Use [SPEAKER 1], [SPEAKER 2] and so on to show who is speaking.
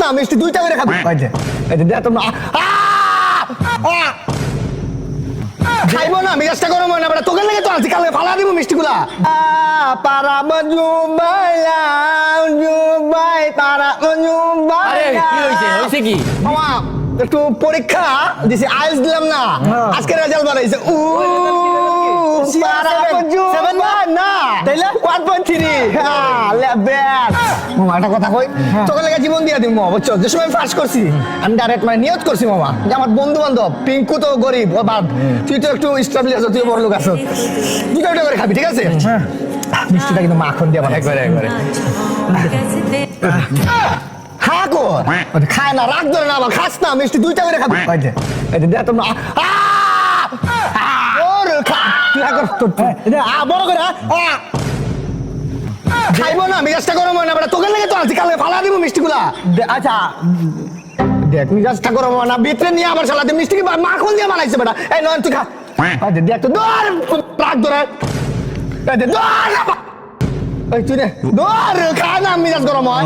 [SPEAKER 1] না মিষ্টি দুইটা করে খাবি এই যে দে তোমরা খাইবো না মেজাজটা গরম হয় না বেটা তোকে লাগে তো আজকে কালকে ফালা দিব মিষ্টিগুলা পারা মজুবাইলা জুবাই পারা মজুবাইলা
[SPEAKER 2] কি হইছে কি
[SPEAKER 1] মামা একটু পরীক্ষা দিছি আইএলটিএস দিলাম না আজকে রেজাল্ট বাড়াইছে পারা মজুবাইলা না তাইলে 1.3 মামা একটা কথা কই তোকে লাগে জীবন দিয়া দিম মামা বুঝছো যে সময় পাস করছি আমি ডাইরেক্ট মানে নিয়ত করছি মামা যে আমার বন্ধু বান্ধব পিঙ্কু তো গরিব ও বাদ তুই তো একটু স্টাবলি আছো তুই বড় লোক আছো দুটো করে খাবি ঠিক আছে মিষ্টিটা কিন্তু মাখন দিয়ে বানাই
[SPEAKER 2] একবারে
[SPEAKER 1] হা কর খায় না রাগ ধরে না আবার খাস না মিষ্টি দুইটা করে খাবি এই যে দে তোমরা ওর খা তুই হা কর বড় করে খাইবো না মেজাজটা গরম হয় না বেটা তোকে লাগে তো আজকে কালকে ফালা দিব মিষ্টিগুলা আচ্ছা দেখ মেজাজটা গরম হয় না ভিতরে নিয়ে আবার সালাতে মিষ্টি কি মাখন দিয়ে বানাইছে বেটা এই নয় তুই খা দেখ তো দৌড় রাগ ধরে দৌড় এই তুই রে দৌড় খা না মেজাজ গরম হয়